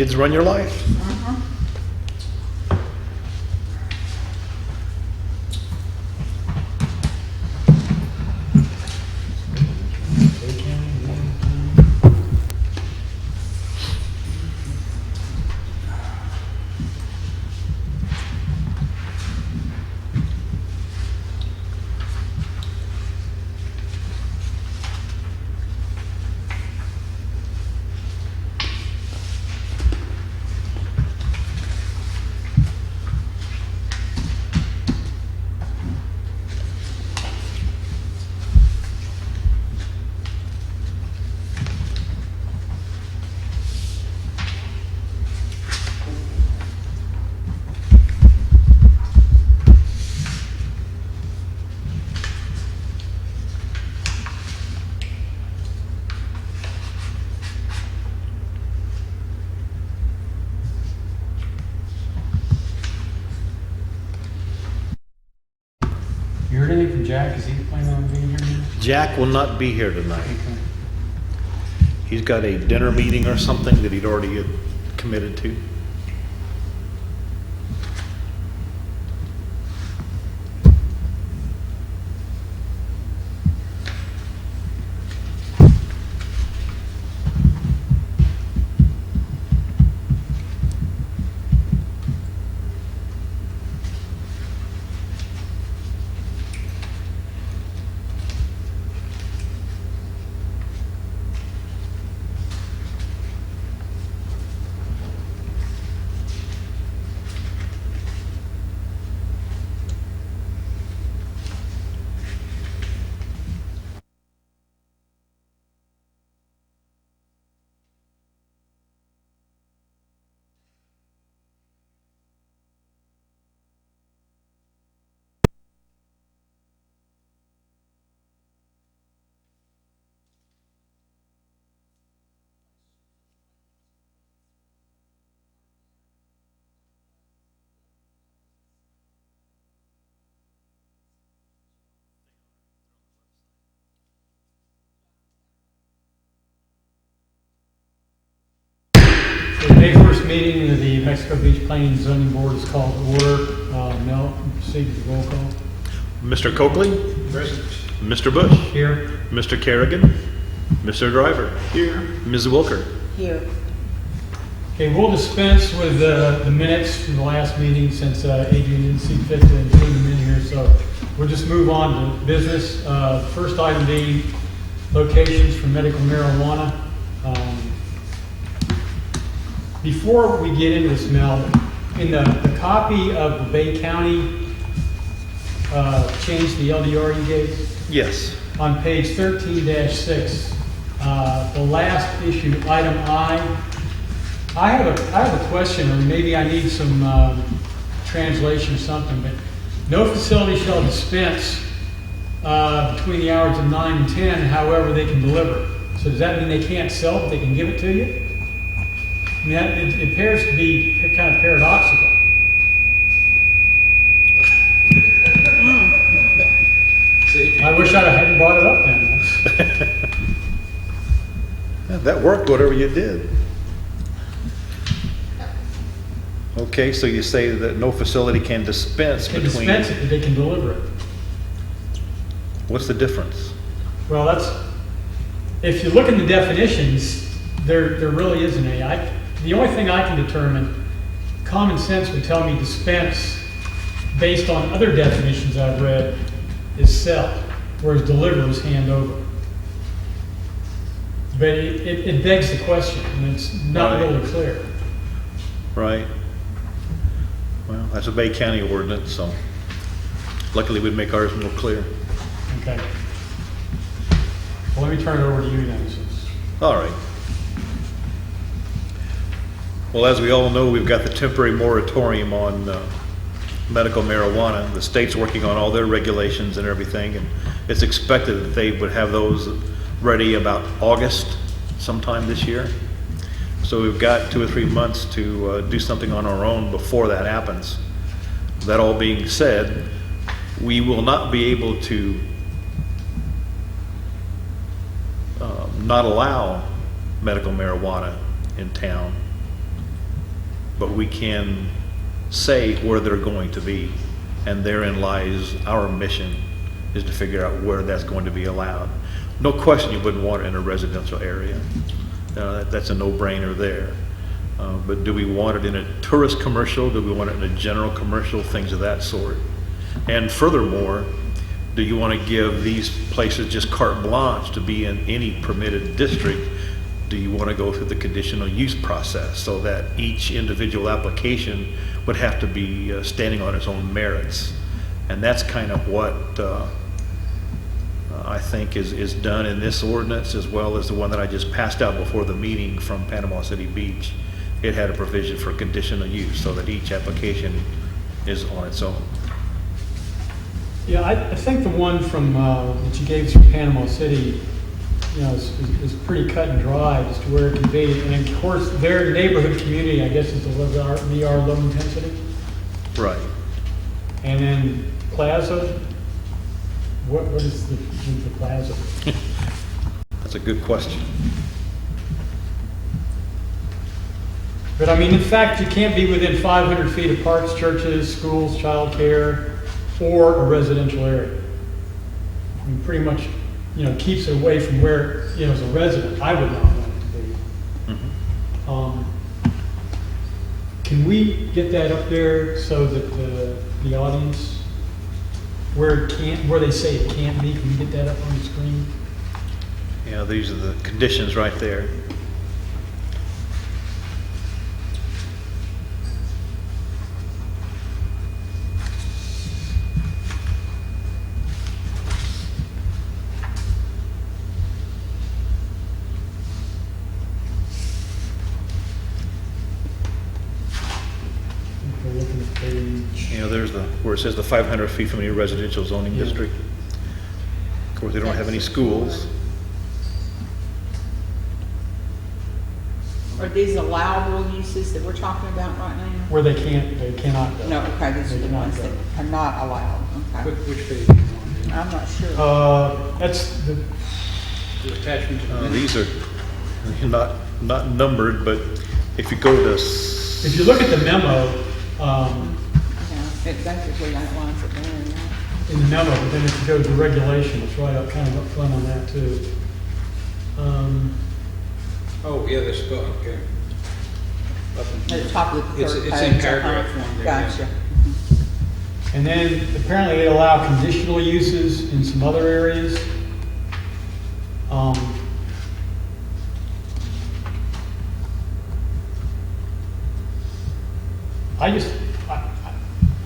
Kids run your life. You heard anything from Jack? Is he planning on being here now? Jack will not be here tonight. Okay. He's got a dinner meeting or something that he'd already committed to. The May 1st meeting of the Mexico Beach Planning and Zoning Board is called to order. Mel, proceed with the roll call. Mr. Coakley? Present. Mr. Bush? Here. Mr. Kerrigan? Mr. Driver? Here. Ms. Wilker? Here. Okay, we'll dispense with the minutes from the last meeting since Adrian didn't see fit to include them in here, so we'll just move on to business. First item being locations for medical marijuana. Before we get into this, Mel, in the copy of the Bay County change the LDR you gave, Yes. on page 13-6, the last issue, item I have a question, or maybe I need some translation or something, but no facility shall dispense between the hours of 9 and 10, however they can deliver. So does that mean they can't sell it, but they can give it to you? I mean, it appears to be kind of paradoxical. I wish I hadn't brought it up then. Yeah, that worked, whatever you did. Okay, so you say that no facility can dispense They between... dispense it, but they can deliver it. What's the difference? Well, if you look in the definitions, there really isn't any. The only thing I can determine, common sense would tell me dispense, based on other definitions I've read, is sell, whereas deliver is hand over. But it begs the question, and it's not Right. really clear. Right. Well, that's a Bay County ordinance, so luckily we'd make ours more clear. Okay. Well, let me turn it over to you then. Since All right. Well, as we all know, we've got the temporary moratorium on medical marijuana. The state's working on all their regulations and everything, and it's expected that they would have those ready about August sometime this year. So we've got 2 or 3 months to do something on our own before that happens. That all being said, we will not be able to not allow medical marijuana in town but we can say where they're going to be. And therein lies our mission, is to figure out where that's going to be allowed. No question you wouldn't want it in a residential area. That's a no-brainer there. But do we want it in a tourist commercial? Do we want it in a general commercial? Things of that sort. And furthermore, do you want to give these places just carte blanche to be in any permitted district? Do you want to go through the conditional use process so that each individual application would have to be standing on its own merits? And that's kind of what I think is done in this ordinance, as well as the one that I just passed out before the meeting from Panama City Beach. It had a provision for conditional use so that each application is on its own. Yeah, I think the one from, that you gave through Panama City, you know, is pretty cut and dry as to where it can be. And of course, their neighborhood community, I guess, is the VR low intensity. Right. And then Plaza, what is the Plaza? That's a good question. But I mean, in fact, you can't be within 500 feet of parks, churches, schools, childcare, or a residential area. I mean, pretty much, you know, keeps it away from where, you know, as a resident, I would not want it to be. Mm-hmm. Can we get that up there so that the audience, where they say it can't be, can we get that up on the screen? Yeah, these are the conditions right there. We're looking at page. You know, there's where it says the 500 feet from any residential zoning Yeah. district. Of course, they don't have any schools. Are these allowable uses that we're talking about right now? Where they cannot go. No, okay, these are They the cannot ones go. that are not allowed, okay. Which page do you want? I'm not sure. That's the, The attachment to the minutes? These are not numbered, but if you go to if you look at the memo, Yeah, it basically outlines it there, yeah. in the memo, but then if you go to the regulation, it's right up, kind of up front on that too. Oh, yeah, this, okay. Up in At the top of the It's- third it's page. in paragraph one there, yeah. Gotcha. And then apparently they allow conditional uses in some other areas.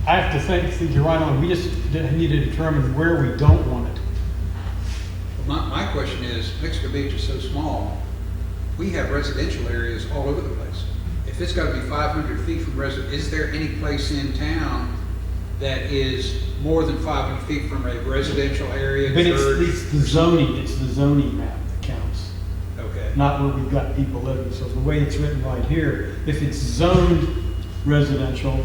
I have to think you're right on, we just need to determine where we don't want it. My question is, Mexico Beach is so small, we have residential areas all over the place. If it's gotta be 500 feet from is there any place in town that is more than 500 feet from a residential area, But church? it's the zoning map that counts, Okay, not where we've got people living. So the way it's written right here, if it's zoned residential,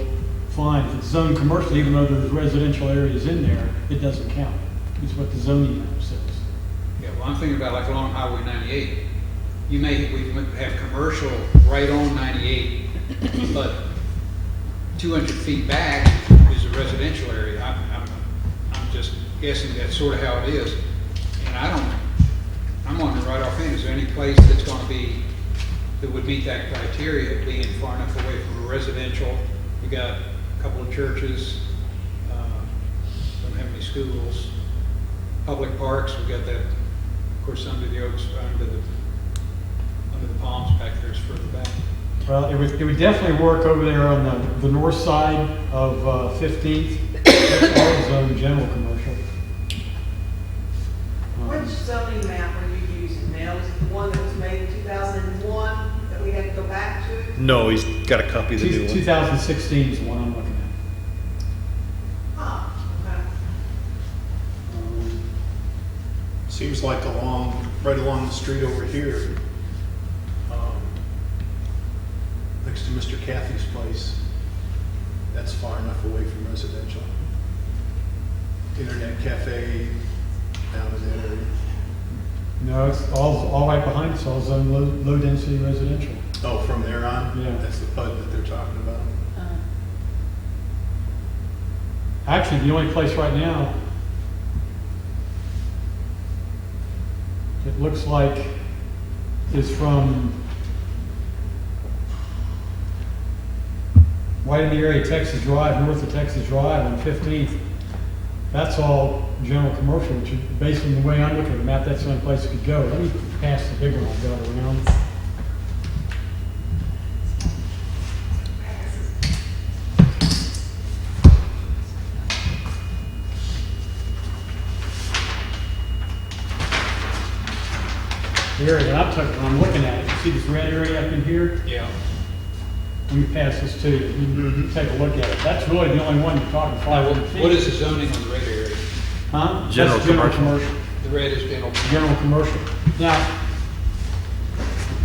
fine. If it's zoned commercial, even though there's residential areas in there, it doesn't count. It's what the zoning map says. yeah, well, I'm thinking about like along Highway 98. We have commercial right on 98, but 200 feet back is a residential area. I'm just guessing that's sort of how it is. And I'm wondering right offhand, is there any place that's gonna be, that would meet that criteria of being far enough away from a residential? We got a couple of churches, don't have any schools, public parks, we got that, of course, under the oaks, under the palms back there is further back. Well, it would definitely work over there on the north side of 15th. That's all zone general commercial. Which zoning map are you using now? Is it the one that was made in 2001 that we had to go back to? No, he's got a copy of the new one. 2016 is the one I'm looking at. Oh, okay. Seems like right along the street over here, next to Mr. Cathy's place, that's far enough away from residential. Internet cafe down in that area. No, it's all right behind. It's all zone low density residential. Oh, from there on? Yeah. That's the PUD that they're talking about? Actually, the only place right now, it looks like, is from right in the area of Texas Drive, north of Texas Drive on 15th. That's all general commercial, which is based on the way I'm looking at the map, that's the only place it could go. Let me pass the big one I've got around. The area that I'm looking at, you see this red area up in here? Yeah. Let me pass this to you. You can take a look at it. That's really the only one you're talking Now, 500 feet. what is the zoning on the red area? Huh? General That's general commercial. The red is general. General commercial. Now,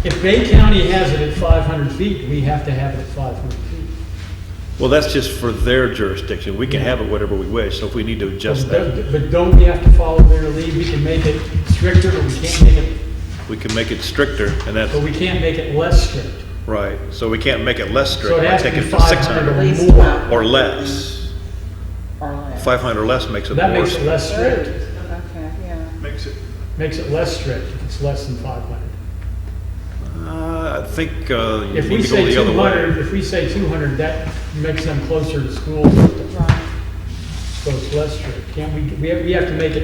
if Bay County has it at 500 feet, we have to have it at 500 feet. Well, that's just for their jurisdiction. We can have it whatever we wish, so if we need to adjust that, But don't we have to follow their lead? We can make it stricter, but we can't make it, we can make it stricter, and that's, but we can't make it less strict. right. So we can't make it less strict So it by has to taking be it to 500 600 or least more. 500. or less. Or less. 500 or less makes it That more. makes it less strict. Okay, yeah. Makes it, Makes it less strict if it's less than 500. I think If we we could go say the other 200, way. if we say 200, that makes them closer to school, Right. so it's less strict. Can't we have to make it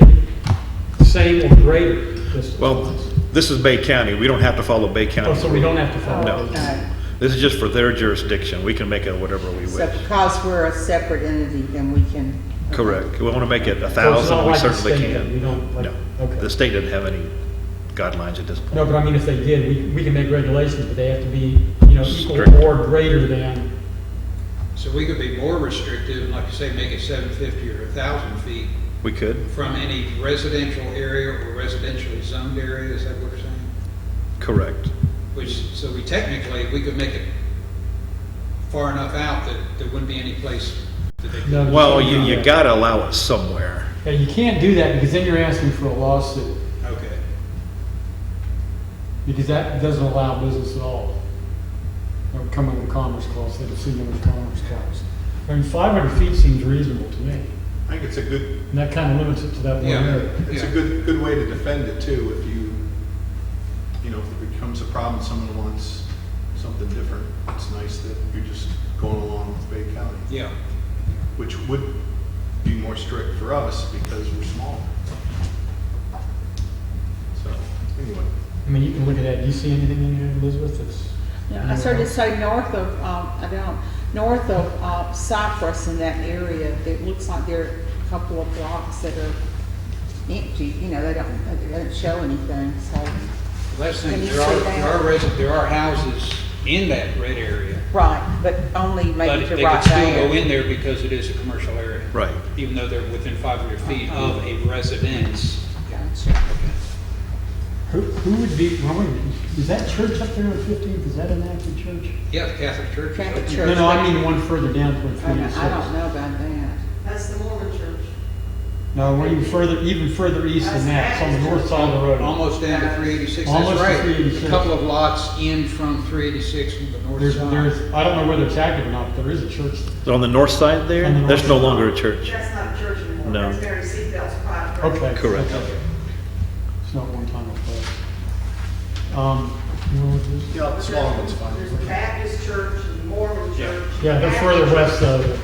the same or greater distance. Well, this is Bay County. We don't have to follow Bay County. Oh, so we don't have to follow. No. Okay. This is just for their jurisdiction. We can make it whatever we So wish. because we're a separate entity, then we can. Correct. We want to make it So it's 1,000, not we like the certainly state that we can. don't, like, No, okay. the state doesn't have any guidelines at this point. No, but I mean, if they did, we can make regulations, but they have to be, equal Strict. or greater than. So we could be more restrictive, like you say, make it 750 or 1,000 feet We could, from any residential area or residentially zoned area, is that what you're saying? correct. So we technically, we could make it far enough out that there wouldn't be any place that they could. No. Well, you gotta allow it somewhere. Yeah, you can't do that because then you're asking for a lawsuit, Okay. because that doesn't allow business at all. It would come under the Commerce Clause, they'd see them as Commerce Clause. I mean, 500 feet seems reasonable to me, I think it's a good, and that kind of limits it to that one Yeah. area. it's a Yeah. good way to defend it too, if if it becomes a problem, someone wants something different, it's nice that you're just going along with Bay County, Yeah. which would be more strict for us because we're smaller. So, anyway. I mean, you can look at that, do you see anything in here, Elizabeth, that's? Yeah, I started to say north of, north of Cypress in that area, it looks like there are a couple of blocks that are empty, they don't show anything, so. Last Can thing, you there see are, that? there are houses in that red area, Right, but only but maybe to they right could still go there. in there because it is a commercial area. Right. Even though they're within 500 feet of a residence. Gotcha. Who would be, well, wait, is that church up there on 15th, is that an active church? Yeah, the Catholic Church. is Catholic open. Church. No, I mean the one further down toward I don't 386. know about that. That's the Mormon church. No, we're even further east than that, it's on the north side of the road. Almost down to 386, Almost that's to right. 386. A couple of lots in from 386 from the north There's, side. I don't know whether it's active or not, but there is a church there. So on the north side there, On the north there's no side. longer a church. That's not a church anymore. No. That's Mary Seatbelt's private church. Okay. Correct. okay. It's not one time of place. You know what this? Yeah, the smaller one's fine. There's a Baptist church and a Mormon church. Yeah, they're Catholic further west church. of it.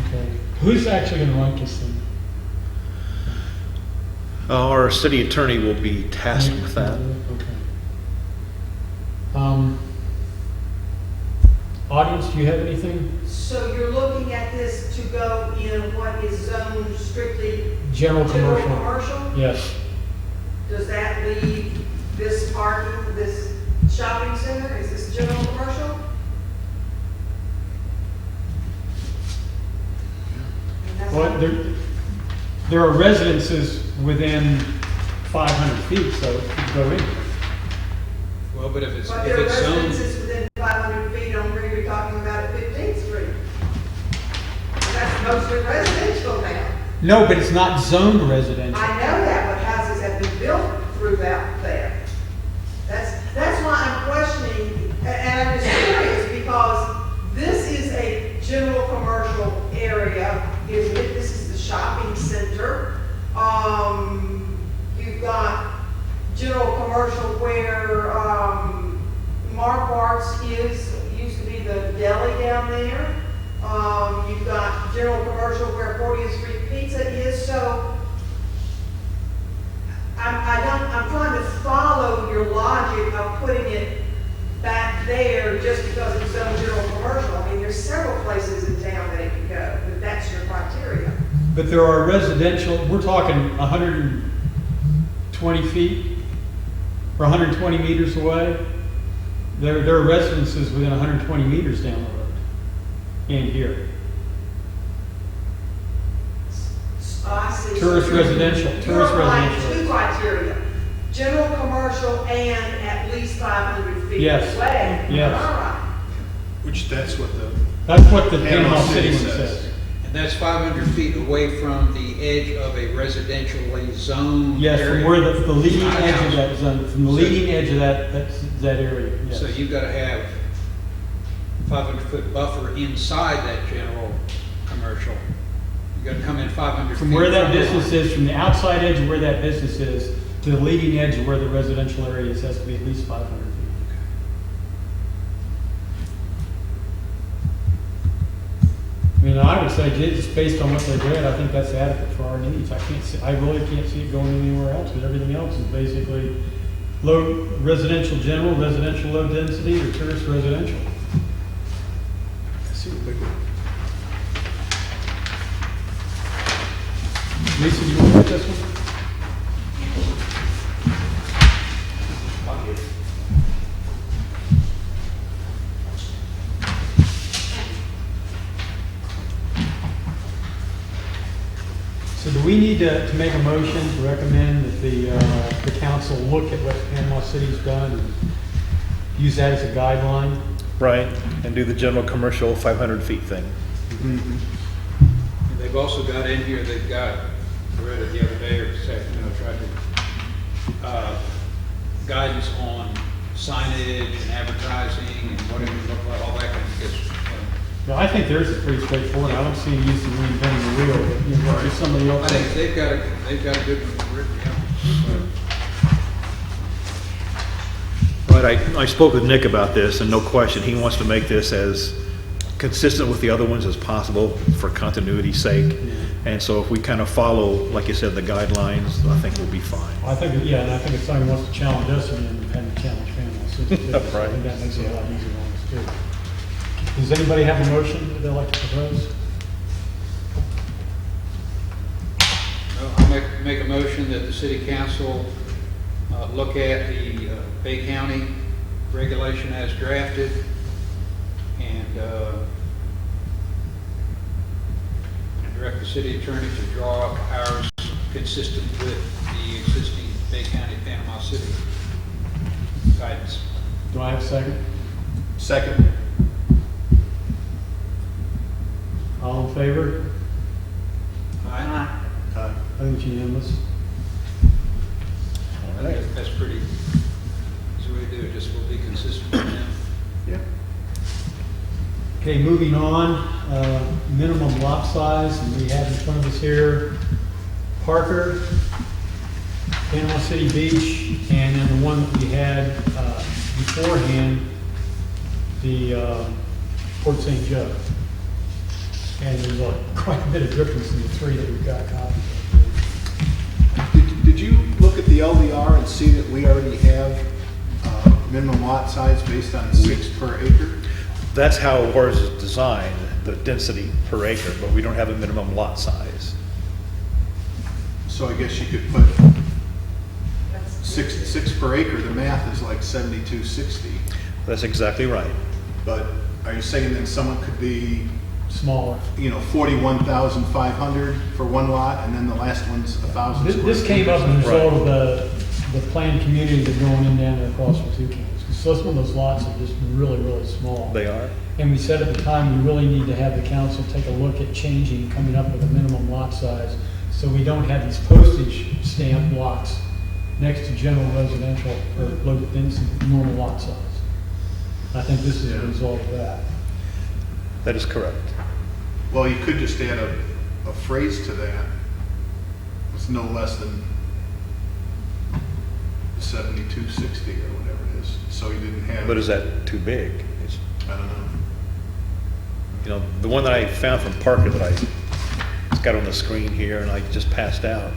Okay. Who's actually gonna write this thing? Our city attorney will be tasked with that. Okay. Audience, do you have anything? So you're looking at this to go in what is zoned strictly General general commercial? commercial? Yes. Does that leave this parking, this shopping center, is this general commercial? And that's Well, what- there are residences within 500 feet, so it could go in. Well, but if it's But there are zoned, residences within 500 feet on where you're talking about at 15th Street. That's mostly residential now. No, but it's not zoned residential. I know that, but houses have been built throughout there. That's where, Mark Arts used to be the deli down there. You've got general commercial where 40th Street Pizza is, so I'm trying to follow your logic of putting it back there just because it's zone general commercial. I mean, there's several places in town that it can go, but that's your criteria. But there are residential, we're talking 120 feet or 120 meters away. There are residences within 120 meters down the road and here. I see. Tourist residential, You're tourist applying residential. two criteria, general commercial and at least 500 feet Yes, away. yes. All right. Which that's what the That's what the Panama Panama City City one says. says. And that's 500 feet away from the edge of a residentially zoned Yes, area. from where the leading Not a edge of house. that zone, from the leading edge of that area, yes. So you've got to have 500-foot buffer inside that general commercial. You've got to come in 500 feet. From where that the business line. is, from the outside edge of where that business is, to the leading edge of where the residential area is, has to be at least 500 feet. I mean, I would say just based on what they did, I think that's adequate for our needs. I really can't see it going anywhere else, because everything else is basically low residential general, residential low density, or tourist residential. I see the big one. Lisa, do you want to get this one? So do we need to make a motion to recommend that the council look at what Panama City's done and use that as a guideline? Right, and do the general commercial 500 feet thing. And they've also got in here, they've got, I read it the other day or this afternoon, I tried to, guidance on signage and advertising and what it would look like, all that kind of good stuff. Well, I think theirs is pretty straightforward. I don't see any use in reinventing the wheel, but you know, if somebody else. I think they've got a good one written, yeah. But I spoke with Nick about this, and no question, he wants to make this as consistent with the other ones as possible for continuity's sake. And so if we kind of follow, like you said, the guidelines, I think we'll be fine. I think, yeah, and I think if somebody wants to challenge us, and then having to challenge Panama City too. So I Right. think that makes it a lot easier on us too. Does anybody have a motion that they'd like to propose? Well, I'll make a motion that the city council look at the Bay County regulation as drafted and direct the city attorney to draw up ours consistent with the existing Bay County, Panama City guidance. Do I have a second? Second. All in favor? Aye. I think it's unanimous. I think that's pretty, that's the way to do it, just we'll be consistent with them. Yep. Okay, moving on, minimum lot size, and we have in front of us here Parker, Panama City Beach, and then the one that we had beforehand, the Port St. Joe. And there's quite a bit of difference in the three that we've got copies of. Did you look at the LDR and see that we already have minimum lot size based on 6 per acre? That's how ours is designed, the density per acre, but we don't have a minimum lot size. So I guess you could put That's 6 per acre, the math is like 7260. That's exactly right. But are you saying then someone could be, Smaller. 41,500 for one lot, and then the last one's 1,000 square This feet? came up as a Right. result of the planned community that's going in down there across from Two Kings. Because some of those lots are just really, really small. They are. And we said at the time, we really need to have the council take a look at changing, coming up with a minimum lot size, so we don't have these postage stamp lots next to general residential or low density, normal lot size. I think this is a result of that. That is correct. Well, you could just add a phrase to that. It's no less than 7260 or whatever it is, so you didn't have. But is that too big? It's, I don't know. you know, the one that I found from Parker that I got on the screen here and I just passed out.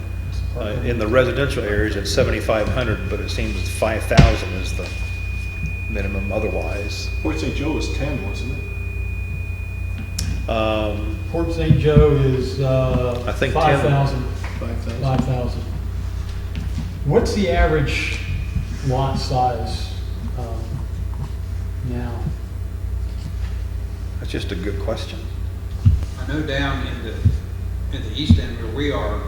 In the residential areas, it's 7,500, but it seems 5,000 is the minimum otherwise. Port St. Joe was 10, wasn't it? Port St. Joe is, I think 10. 5,000. 5,000. 5,000. What's the average lot size now? That's just a good question. I know down in the east end where we are,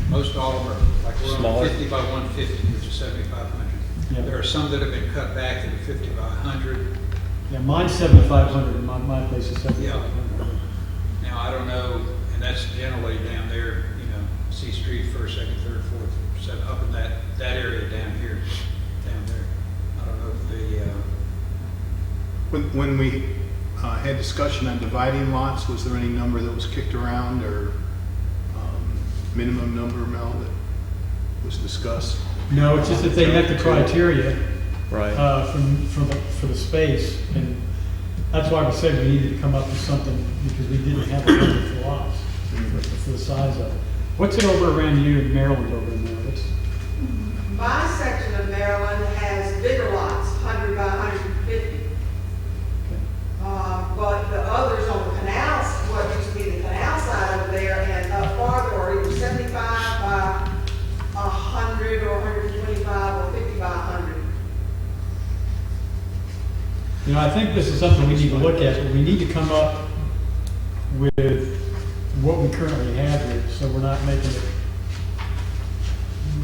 most all of them are, like we're Smaller? on 50 by 150, which is 7,500. Yeah. There are some that have been cut back to the 50 by 100. Yeah, mine's 7,500, my place is 7,500. Now, I don't know, and that's generally down there, you know, C Street, first, second, third, fourth, seven, up in that area down here, down there. I don't know if When we had discussion on dividing lots, was there any number that was kicked around or minimum number, Mel, that was discussed? No, it's just that they met the criteria Right. for the space, and that's why we said we needed to come up with something, because we didn't have a number for lots, for the size of it. What's it over around you in Maryland over in there? My section of Maryland has bigger lots, 100 by 150. But the others on the canals, what used to be the canal side over there and up farther are either 75 by 100 or 125 or 50 by 100. You know, I think this is something we need to look at, but we need to come up with what we currently have here, so we're not making it,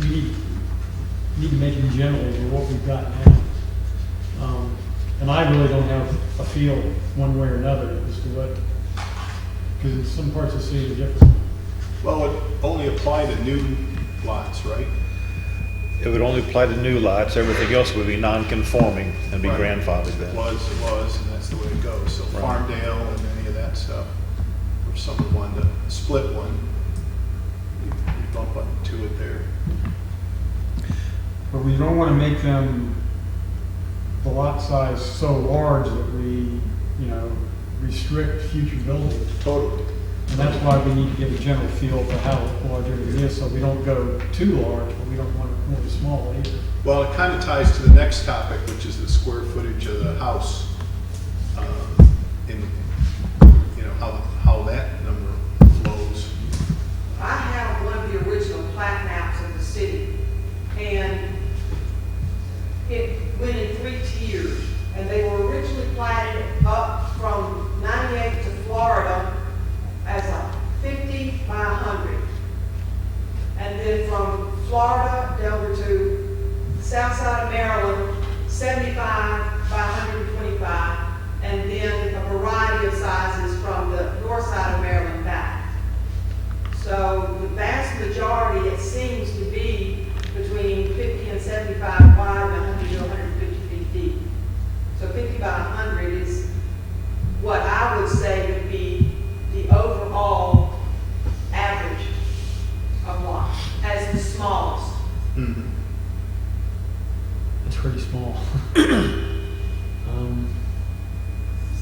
we need to make it general with what we've got now. And I really don't have a feel one way or another as to what, because in some parts of the city are different. Well, it only applied to new lots, right? It would only apply to new lots. Everything else would be non-conforming and be Right. grandfathered It then. was, and that's the way it goes. So Right. Farmdale and any of that stuff, if someone wanted to split one, you bump up to it there. But we don't want to make them, the lot size so large that we, you know, restrict future building. Totally. And that's why we need to get a general feel for how large everything is, so we don't go too large, but we don't want it really small either. Well, it kind of ties to the next topic, which is the square footage of the house. In, you know, how that number flows. I have one of the original plat maps of the city, and it went in 3 tiers, and they were originally platted up from 98 to Florida as a 50 by 100. And then from Florida down to south side of Maryland, 75 by 125, and then a variety of sizes from the north side of Maryland back. So the vast majority, it seems to be between 50 and 75 wide and 100 to 150 feet deep. So 50 by 100 is what I would say would be the overall average of lots as the smallest. Mm-hmm. It's pretty small. It's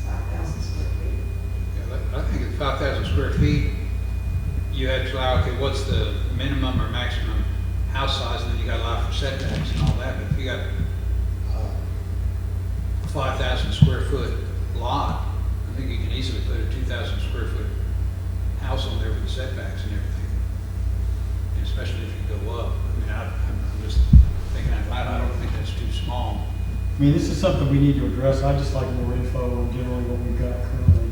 5,000 square feet. I think at 5,000 square feet, you had to allow, okay, what's the minimum or maximum house size, and then you got to allow for setbacks and all that, but if you got a 5,000 square foot lot, I think you can easily put a 2,000 square foot house on there with setbacks and everything, and especially if you go up. I mean, I'm just thinking out loud, I don't think that's too small. I mean, this is something we need to address. I'd just like more info on generally what we've got currently.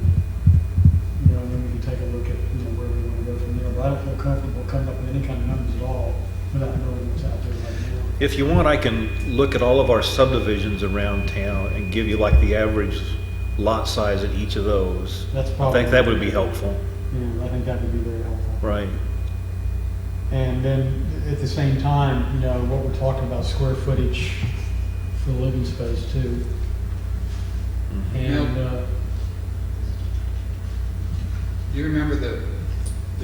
You know, and then we can take a look at, you know, where we want to go from there. But I don't feel comfortable coming up with any kind of numbers at all without knowing what's out there right now. If you want, I can look at all of our subdivisions around town and give you like the average lot size at each of those. That's I probably. think that would be helpful. Yeah, I think that would be very helpful. Right. And then at the same time, you know, what we're talking about, square footage for living space too. And, Do you remember the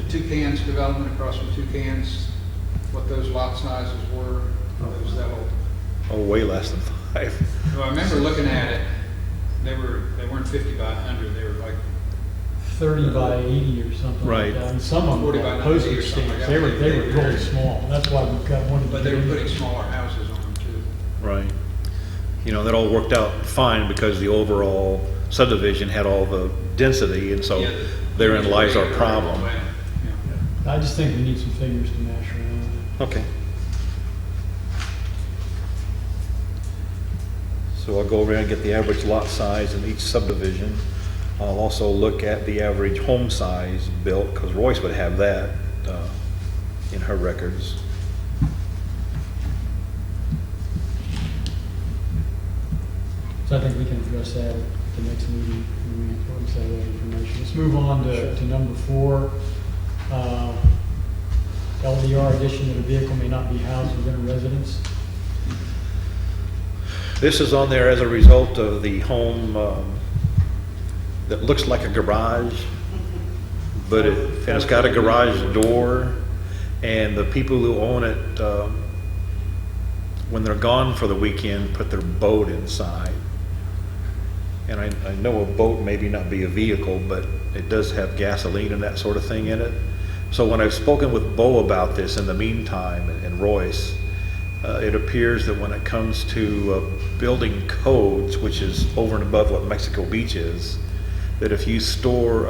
Toucans development across from Toucans, what those lot sizes were? Those Oh, way less than 5. Well, I remember looking at it, they weren't 50 by 100, they were like 30 by 80 or something Right. like that. And some of them 40 were by like 90 or postage something like stamps. that. They were really small. That's why we've got one. but they were putting smaller houses on them too. Right. You know, that all worked out fine because the overall subdivision had all the density, and so Yeah, therein lies our Yeah. problem. Yeah. I just think we need some figures to mash around. Okay. So I'll go over and get the average lot size in each subdivision. I'll also look at the average home size built, because Royce would have that in her records. So I think we can address that at the next meeting when we have that information. Let's move on to number 4. LDR addition that a vehicle may not be housed within a residence. This is on there as a result of the home that looks like a garage, but it's got a garage door, and the people who own it, when they're gone for the weekend, put their boat inside. And I know a boat maybe not be a vehicle, but it does have gasoline and that sort of thing in it. So when I've spoken with Bo about this in the meantime, and Royce, it appears that when it comes to building codes, which is over and above what Mexico Beach is, that if you store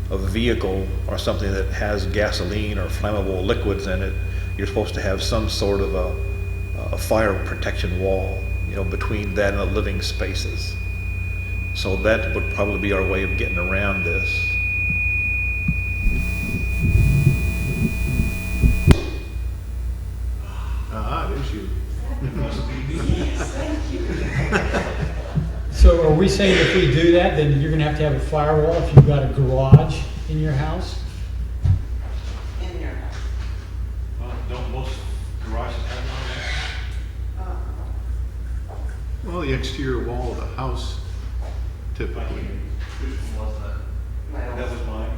a vehicle or something that has gasoline or flammable liquids in it, you're supposed to have some sort of a fire protection wall, you know, between that and the living spaces. So that would probably be our way of getting around this. There's you. So are we saying if we do that, then you're gonna have to have a firewall if you've got a garage in your house? In your house. Don't most garages have one Well, the exterior wall of the house typically. Which one was that? That was mine.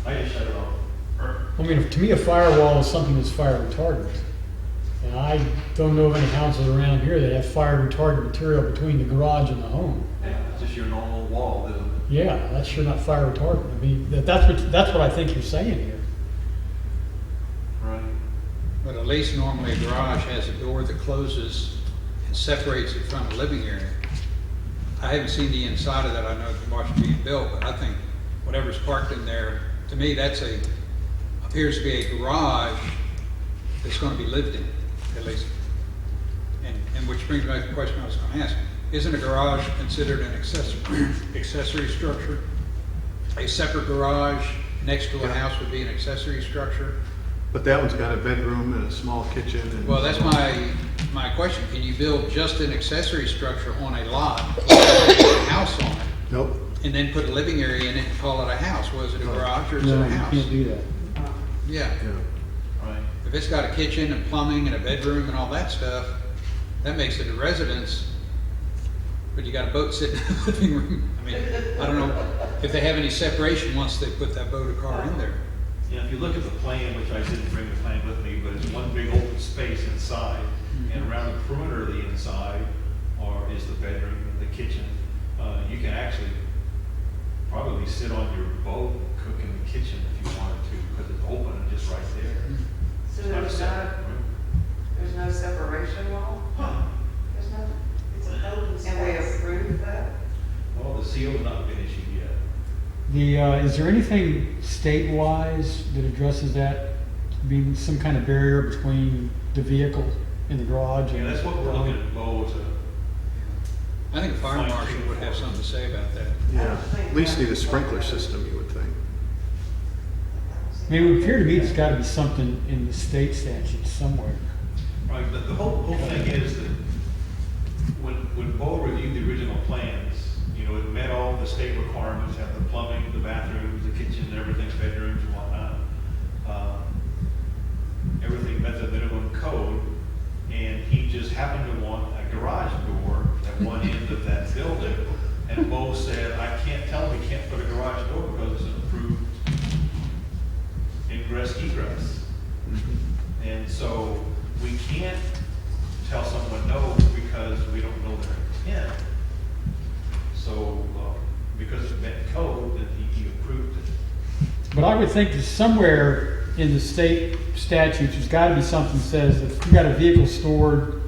I just shut it off. I mean, to me, a firewall is something that's fire retardant. And I don't know of any houses around here that have fire retardant material between the garage and the home. It's just your normal wall, isn't it? Yeah, that's sure not fire retardant. I mean, that's what I think you're saying here. Right. But at least normally a garage has a door that closes and separates it from the living area. I haven't seen the inside of that, I know it's watching being built, but I think whatever's parked in there, to me, appears to be a garage that's gonna be lived in, at least. And which brings me to the question I was gonna ask. Isn't a garage considered an accessory structure? A separate garage next to a house would be an accessory structure? But that one's got a bedroom and a small kitchen and. Well, that's my question. Can you build just an accessory structure on a lot, without a house on it, Nope. and then put a living area in it and call it a house? Was it a garage or is it No, a you house? can't do that. Yeah. Yeah. Right. If it's got a kitchen and plumbing and a bedroom and all that stuff, that makes it a residence. But you got a boat sitting in the living room. I mean, I don't know if they have any separation once they put that boat or car in there. Yeah, if you look at the plan, which I didn't bring the plan with me, but it's one big open space inside, and around the perimeter of the inside is the bedroom, the kitchen. You can actually probably sit on your boat, cook in the kitchen if you wanted to, because it's open and just right there. So It's not a there's separate room. no separation wall? There's nothing. It's an open space. And we approved that? Well, the seal's not been issued yet. Is there anything state-wise that addresses that, being some kind of barrier between the vehicle in the garage? Yeah, that's what we're looking at, Bo, to I think a fire marshal would have something to say about that. Yeah, at least need a sprinkler system, you would think. I mean, it would appear to me there's gotta be something in the state statute somewhere. Right, but the whole thing is that when Bo reviewed the original plans, you know, it met all the state requirements, have the plumbing, the bathrooms, the kitchen, everything's bedrooms and whatnot. Everything met the minimum code, and he just happened to want a garage door at one end of that building. And Bo said, I can't tell him he can't put a garage door because it's an approved ingress egress. And so we can't But I would think that somewhere in the state statutes, there's gotta be something that says if you got a vehicle stored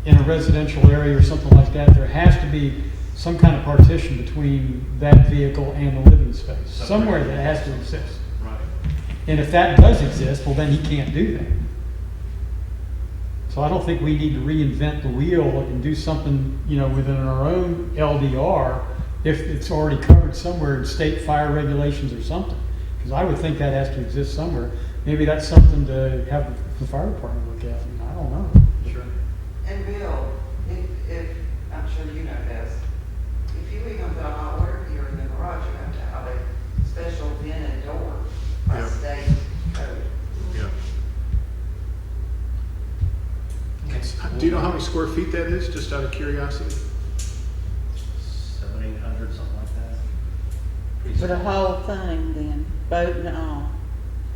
in a residential area or something like that, there has to be some kind of partition between that vehicle and the living space. Somewhere that has to exist. Right. And if that does exist, well, then he can't do that. So I don't think we need to reinvent the wheel and do something, you know, within our own LDR if it's already covered somewhere in state fire regulations or something. Because I would think that has to exist somewhere. Maybe that's something to have the fire department look at. I mean, I don't know. Sure. And Bill, if, I'm sure you know this, if you even put a hot water heater in the garage, you have to have a special vented door by Yeah. state code. Yeah. Do you know how many square feet that is, just out of curiosity? 700, 800, something like that. Pretty For the small. whole thing then, boat and all.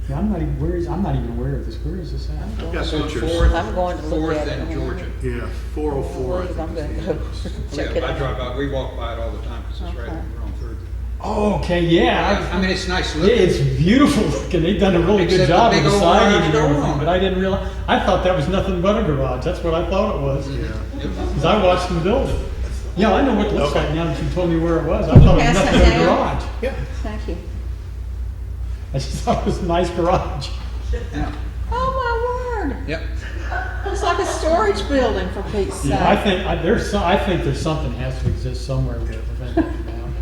Yeah, I'm not even aware of this. Where is this at? I've got It's on pictures. Fourth, I'm going to look Fourth at it. and Georgia. Yeah, 404, I I'm think. gonna is go the- check it Yeah, I out. drive by, we walk by it all the time because it's right Okay. over on Third. Oh, okay, yeah. I mean, it's nice Yeah, looking. it's beautiful looking. They've done a really good Except the job big of the old siding garage and door everything, on but it. I didn't realize, I thought that was nothing but a garage. That's what I thought it was. Yeah. Because I watched them build it. Yeah, I know what it looks Okay. like now that you told me where it was. I thought it was Pass nothing that but a down. garage. Yeah. Thank you. I just thought it was a nice garage. Yeah. Oh, my word. Yep. It's like a storage building for Pete's sake. Yeah, I think, I think there's something has to exist somewhere to prevent that from happening.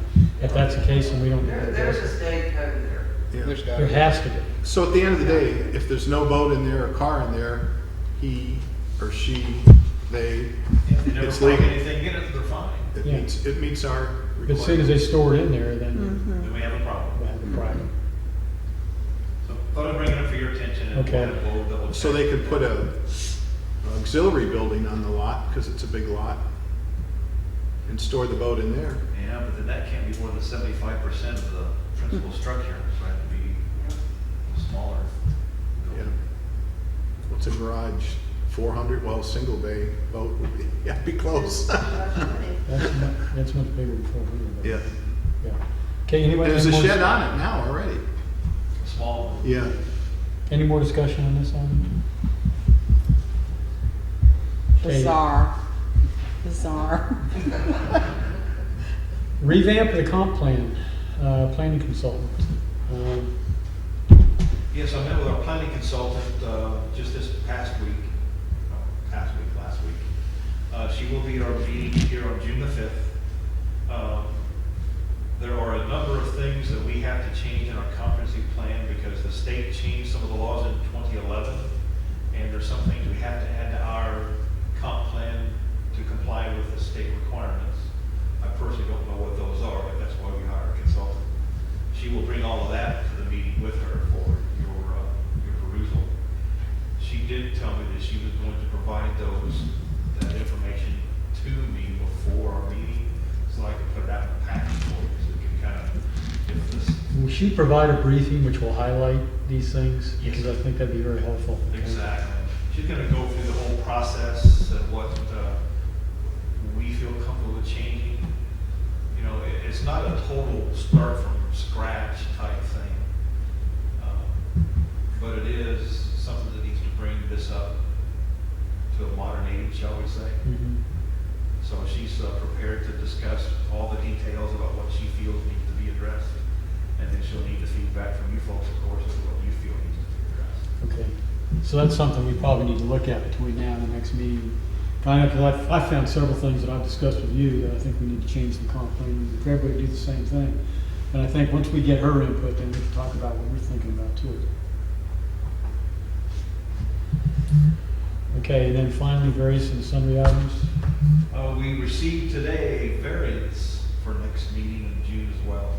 If that's the case, then we don't need to There's address a it. state code there. Yeah. There's got There to has to be. So at the end of the day, if there's no boat in there or car in there, he or she, they, If they never it's break legal. anything in it, they're fine. Yeah. It meets our But as soon as they requirements. store it in there, then Then we have a problem. we'll have a problem. So thought I'd bring it up for your attention and Okay. we'll double check. So they could put a auxiliary building on the lot, because it's a big lot, and store the boat in there. Yeah, but then that can't be more than 75% of the principal structure, so it have to be smaller. Yeah. What's a garage? 400? Well, single bay boat would be, yeah, be close. Much money. That's much bigger than 400. Yeah. Yeah. Okay, anybody? There's a any more- shed on it now already. Small. Yeah. Any more discussion on this item? Okay. Bizarre. Revamp of the comp plan, planning consultant. Um, Yes, I met with our planning consultant just this last week. She will be at our meeting here on June the 5th. There are a number of things that we have to change in our comprehensive plan because the state changed some of the laws in 2011, and there's some things we have to add to our comp plan to comply with the state requirements. I personally don't know what those are, but that's why we hire a consultant. She will bring all of that to the meeting with her for your perusal. She did tell me that she was going to provide that information to me before our meeting, so I could put it out in the package for you, so we can kind of give this. Will she provide a briefing which will highlight these things? Because I think that'd be very helpful. Exactly. She's gonna go through the whole process and what we feel comfortable with changing. You know, it's not a total start from scratch type thing. But it is something that needs to bring this up to a modern age, shall we say. Mhm. So she's prepared to discuss all the details about what she feels needs to be addressed. And then she'll need the feedback from you folks, of course, as to what you feel needs to be addressed. Okay, so that's something we probably need to look at between now and the next meeting. Because I found several things that I've discussed with you that I think we need to change the comp plan, if everybody do the same thing. And I think once we get her input, then we can talk about what we're thinking about too. Okay, and then finally, various and sundry items. We received today a variance for next meeting in June as well.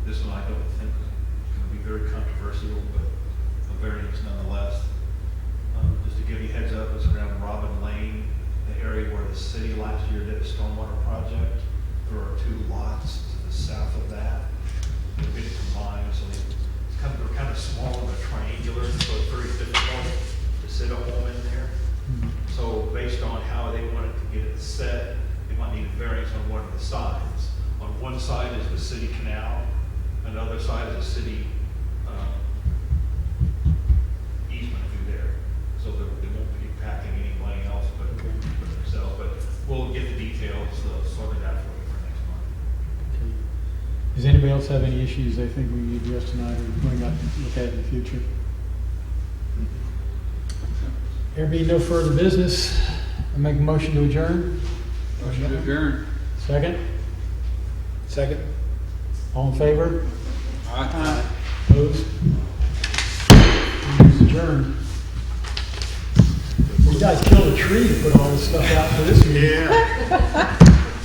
This one I don't think is going to be very controversial, but a variance nonetheless. Just to give you a heads up, it's around Robin Lane, the area where the city last year did a stormwater project. There are 2 lots to the south of that. They've been combined, so they're kind of small and they're triangular, so it's very difficult to sit a home in there. So based on how they wanted to get it set, they might need a variance on one of the sides. On one side is the city canal, and the other side is a city easement through there. So they won't be packing anything else but for themselves. But we'll get the details sorted out for you for next month. Does anybody else have any issues they think we need to address tonight or bring up, look at in the future? There being no further business, I make a motion to adjourn. Motion to adjourn. Second? Second? All in favor? Aye. Opposed? Meeting's adjourned. You guys killed a tree to put all this stuff out for this meeting. Yeah.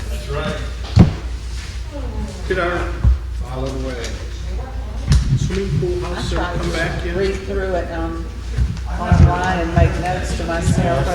That's right. Get our File it away. swimming pool I house tried come back to yet? read through it, online and make notes to myself.